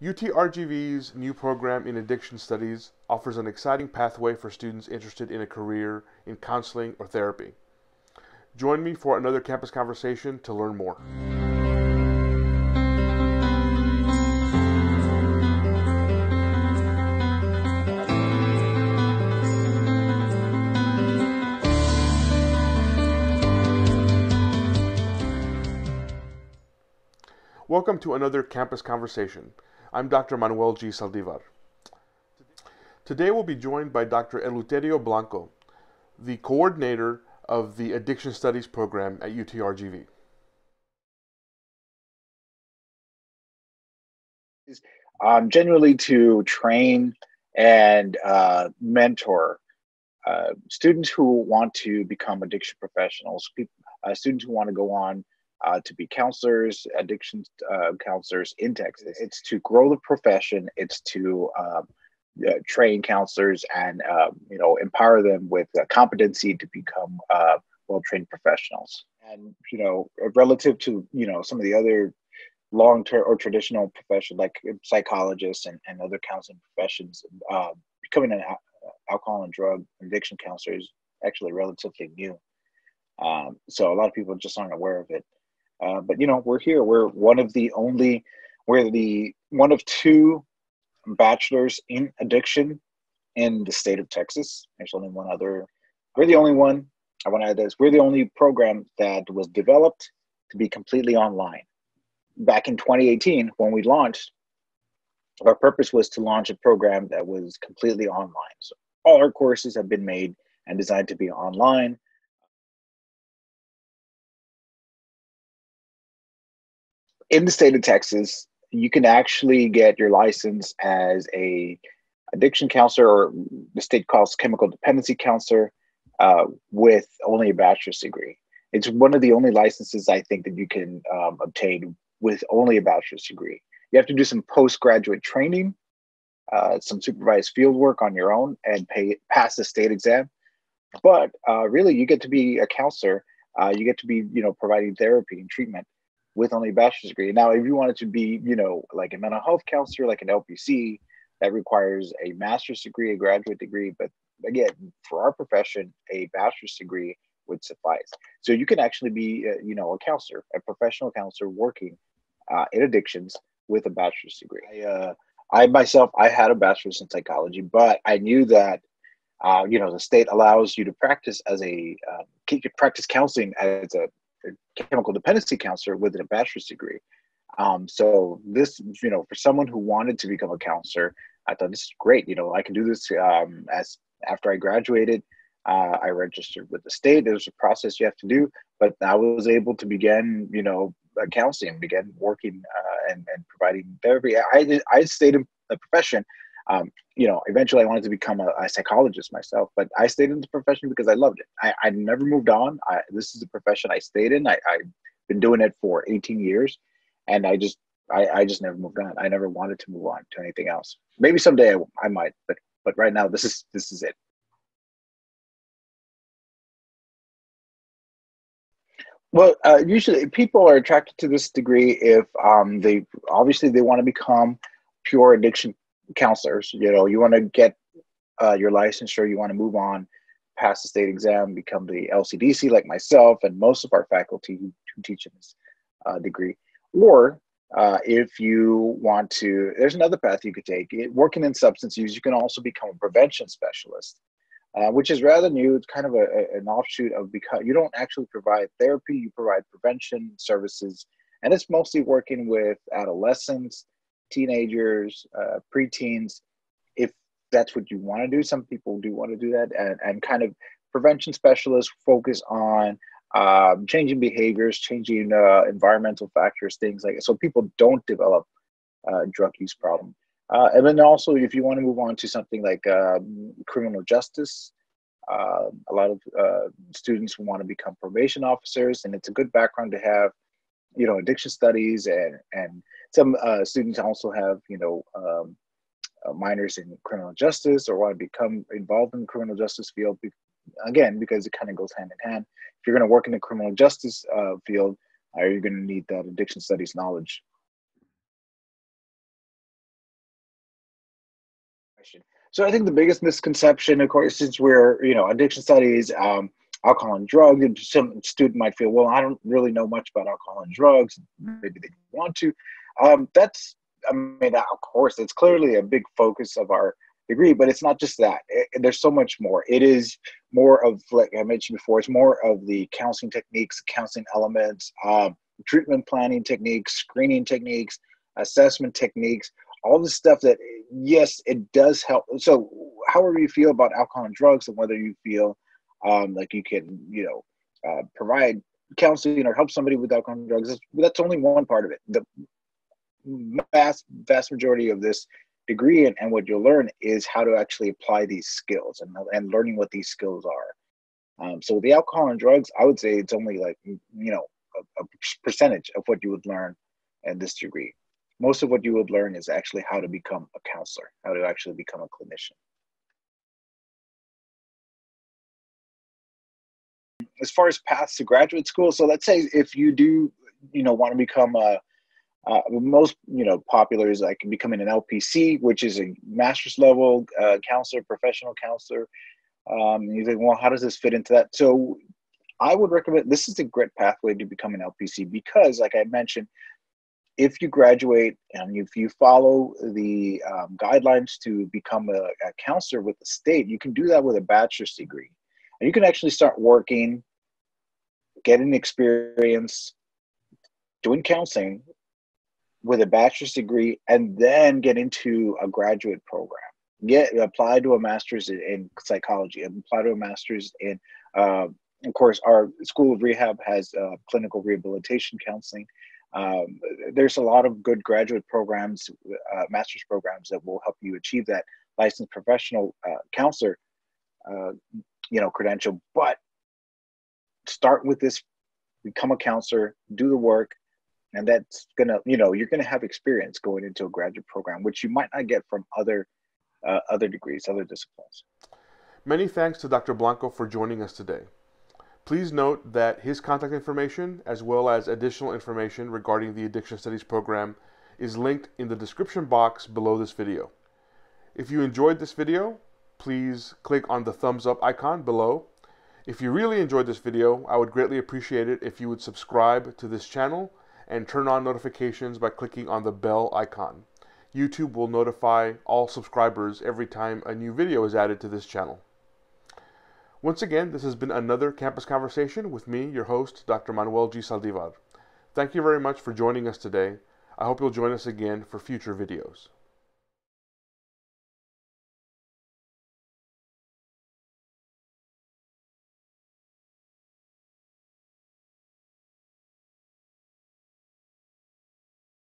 UTRGV's new program in addiction studies offers an exciting pathway for students interested in a career in counseling or therapy. Join me for another campus conversation to learn more. Welcome to another campus conversation. I'm Dr. Manuel G. Saldivar. Today we'll be joined by Dr. Eluterio Blanco, the coordinator of the Addiction Studies program at UTRGV. Genuinely to train and mentor students who want to become addiction professionals, students who want to go on to be counselors, addiction counselors in Texas. It's to grow the profession. It's to train counselors and empower them with competency to become well-trained professionals. And relative to some of the other long-term or traditional profession like psychologists and other counseling professions, becoming an alcohol and drug addiction counselor is actually relatively new. So a lot of people just aren't aware of it. But we're here. We're one of two bachelors in addiction in the state of Texas. There's only one other. We're the only one. I want to add this. We're the only program that was developed to be completely online. Back in 2018, when we launched, our purpose was to launch a program that was completely online. So all our courses have been made and designed to be online. In the state of Texas, you can actually get your license as a addiction counselor, or the state calls chemical dependency counselor, with only a bachelor's degree. It's one of the only licenses I think that you can obtain with only a bachelor's degree. You have to do some postgraduate training, some supervised field work on your own, and pass the state exam. But really, you get to be a counselor. You get to be, providing therapy and treatment with only a bachelor's degree. Now, if you wanted to be, like a mental health counselor, like an LPC, that requires a master's degree, a graduate degree. But again, for our profession, a bachelor's degree would suffice. So you can actually be, a counselor, a professional counselor working in addictions with a bachelor's degree. I myself, I had a bachelor's in psychology, but I knew that, the state allows you to practice practice counseling as a chemical dependency counselor with a bachelor's degree. So this, for someone who wanted to become a counselor, I thought this is great. I can do this as after I graduated. I registered with the state. There's a process you have to do, but I was able to begin, counseling, began working and providing therapy. I stayed in the profession. Eventually I wanted to become a psychologist myself, but I stayed in the profession because I loved it. I never moved on. This is the profession I stayed in. I've been doing it for 18 years, and I just never moved on. I never wanted to move on to anything else. Maybe someday I might, but right now this is it. Well, usually people are attracted to this degree if they want to become pure addiction counselors. You want to get your licensure, you want to move on, pass the state exam, become the LCDC like myself and most of our faculty who teach in this degree. Or if you want to, there's another path you could take. Working in substance use, you can also become a prevention specialist. Which is rather new. It's kind of an offshoot of, because you don't actually provide therapy, you provide prevention services, and it's mostly working with adolescents, teenagers, preteens. If that's what you want to do, some people do want to do that, and kind of prevention specialists focus on changing behaviors, changing environmental factors, things like that, so people don't develop drug use problem. And then also, if you want to move on to something like criminal justice, a lot of students who want to become probation officers, and it's a good background to have, addiction studies, and some students also have, minors in criminal justice or want to become involved in the criminal justice field. Again, because it kind of goes hand in hand. If you're going to work in the criminal justice field, you're going to need that addiction studies knowledge. So I think the biggest misconception, of course, since we're, addiction studies, alcohol and drugs, and some student might feel, well, I don't really know much about alcohol and drugs. Maybe they want to. Of course, it's clearly a big focus of our degree, but it's not just that. There's so much more. It is more of, like I mentioned before, it's more of the counseling techniques, counseling elements, treatment planning techniques, screening techniques, assessment techniques, all the stuff that, yes, it does help. So however you feel about alcohol and drugs, and whether you feel like you can, provide counseling or help somebody with alcohol and drugs, that's only one part of it. The vast majority of this degree and what you'll learn is how to actually apply these skills and learning what these skills are. So with the alcohol and drugs, I would say it's only like, a percentage of what you would learn in this degree. Most of what you would learn is actually how to become a counselor, how to actually become a clinician. As far as paths to graduate school, so let's say if you do, want to become most popular is like becoming an LPC, which is a master's level counselor, professional counselor. You think, well, how does this fit into that? So I would recommend, this is a great pathway to become an LPC because, like I mentioned, if you graduate and if you follow the guidelines to become a counselor with the state, you can do that with a bachelor's degree. And you can actually start working, getting experience, doing counseling with a bachelor's degree, and then get into a graduate program. Apply to a master's in psychology, apply to a master's in, of course, our School of Rehab has clinical rehabilitation counseling. There's a lot of good graduate programs, master's programs that will help you achieve that licensed professional counselor, credential. But start with this, become a counselor, do the work, and that's gonna, you're gonna have experience going into a graduate program, which you might not get from other degrees, other disciplines. Many thanks to Dr. Blanco for joining us today. Please note that his contact information, as well as additional information regarding the Addiction Studies program, is linked in the description box below this video. If you enjoyed this video, please click on the thumbs up icon below. If you really enjoyed this video, I would greatly appreciate it if you would subscribe to this channel and turn on notifications by clicking on the bell icon. YouTube will notify all subscribers every time a new video is added to this channel. Once again, this has been another Campus Conversation with me, your host, Dr. Manuel G. Saldivar. Thank you very much for joining us today. I hope you'll join us again for future videos.